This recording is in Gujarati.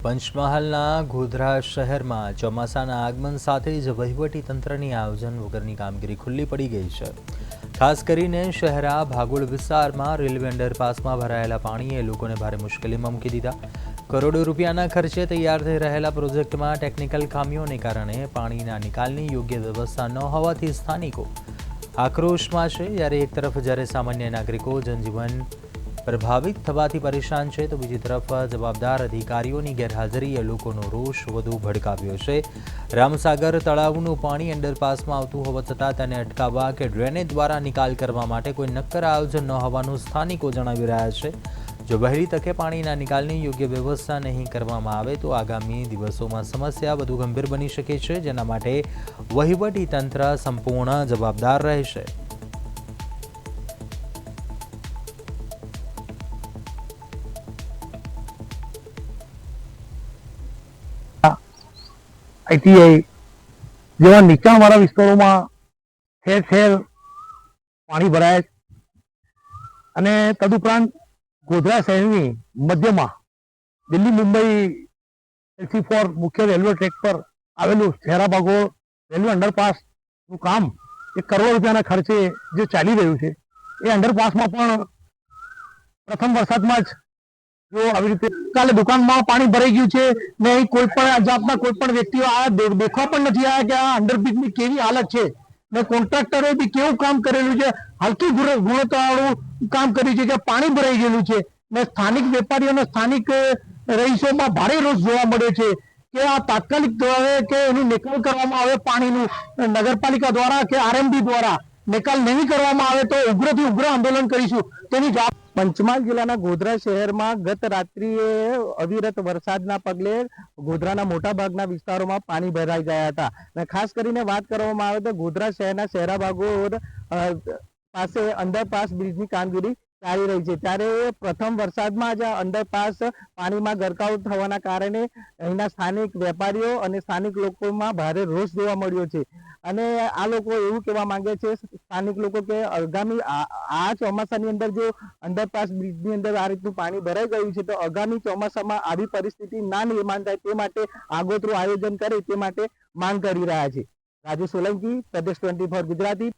પંચમહાલના ગોધરા શહેરમાં ચોમાસાના આગમન સાથે જ વહીવટી તંત્રની આયોજન વગરની કામગીરી ખુલ્લી પડી ગઈ છે। ખાસ કરીને શહેરા ભાગોળ વિસ્તારમાં રેલવે અંડરપાસમાં ભરાયેલા પાણીએ લોકોને ભારે મુશ્કેલીમાં મૂકી દીધા। કરોડો રૂપિયાના ખર્ચે તૈયાર થઈ રહેલા પ્રોજેક્ટમાં ટેકનિકલ ખામીઓને કારણે પાણીના નિકાલની યોગ્ય વ્યવસ્થા ન હોવાથી સ્થાનિકો આક્રોશમાં છે। જ્યારે સામાન્ય નાગરિકો જનજીવન પ્રભાવિત થવાથી પરેશાન છે, તો બીજી તરફ જવાબદાર અધિકારીઓની ગેરહાજરીએ લોકોનો રોષ વધુ ભડકાવ્યો છે। રામસાગર તળાવનું પાણી અંડરપાસમાં આવતું હોવા છતાં તેને અટકાવવા કે ડ્રેનેજ દ્વારા નિકાલ કરવા માટે કોઈ નક્કર આયોજન ન હોવાનું સ્થાનિકો જણાવી રહ્યા છે। જો વહેલી તકે પાણીના નિકાલની યોગ્ય વ્યવસ્થા નહીં કરવામાં આવે તો આગામી દિવસોમાં સમસ્યા વધુ ગંભીર બની શકે છે, જેના માટે વહીવટી તંત્ર સંપૂર્ણ જવાબદાર રહેશે। ITI જેવા નીચાણવાળા વિસ્તારોમાં ઠેર ઠેર પાણી ભરાય અને તદુપરાંત ગોધરા શહેરની મધ્યમાં દિલ્હી મુંબઈ LC4 મુખ્ય રેલવે ટ્રેક પર આવેલું શહેરા ભાગોળ રેલવે અંડરપાસનું કામ 1 કરોડ રૂપિયાના ખર્ચે જે ચાલી રહ્યું છે, એ અંડરપાસમાં પણ પ્રથમ વરસાદમાં જ જો આવી રીતે કાલે દુકાનમાં પાણી ભરાઈ ગયું છે ને કોઈ પણ જાતના કોઈ પણ વ્યક્તિઓ આ દેખવા પણ નથી આવ્યા કે આ અંડરબ્રિજની કેવી હાલત છે ને કોન્ટ્રાક્ટરે બી કેવું કામ કરેલું છે, હલકી ગુણવત્તાવાળું કામ કર્યું છે કે પાણી ભરાઈ ગયેલું છે ને સ્થાનિક વેપારીઓને સ્થાનિક રહીશોમાં ભારે રોષ જોવા મળ્યો છે કે આ તાત્કાલિક ધોરણે કે એનું નિકાલ કરવામાં આવે, પાણીનું નગરપાલિકા દ્વારા કે RMB દ્વારા નિકાલ નહીં કરવામાં આવે તો ઉગ્રથી ઉગ્ર આંદોલન કરીશું તેની જવાબ। પંચમહાલ જિલ્લાના ગોધરા શહેરમાં ગત રાત્રિએ અવિરત વરસાદના પગલે ગોધરાના મોટાભાગના વિસ્તારોમાં પાણી ભરાઈ ગયા હતા અને ખાસ કરીને વાત કરવામાં આવે તો ગોધરા શહેરના શહેરા ભાગોળ પાસે અંડરપાસ બ્રિજની કામગીરી ચાલી રહી છે। ત્યારે પ્રથમ વરસાદમાં જ અંડરપાસ પાણીમાં ગરકાવ થવાના કારણે અહીંના સ્થાનિક વેપારીઓ અને સ્થાનિક લોકોમાં ભારે રોષ જોવા મળ્યો છે અને આ લોકો એવું કહેવા માંગે છે સ્થાનિક લોકો કે આગામી આ ચોમાસાની અંદર જો અંડરપાસ બ્રિજની અંદર આ રીતનું પાણી ભરાઈ ગયું છે તો આગામી ચોમાસામાં આવી પરિસ્થિતિ ના નિર્માણ થાય તે માટે આગોતરું આયોજન કરે તે માટે માંગ કરી રહ્યા છે। રાજુ સોલંકી, પ્રદેશ 24 ગુજરાતી।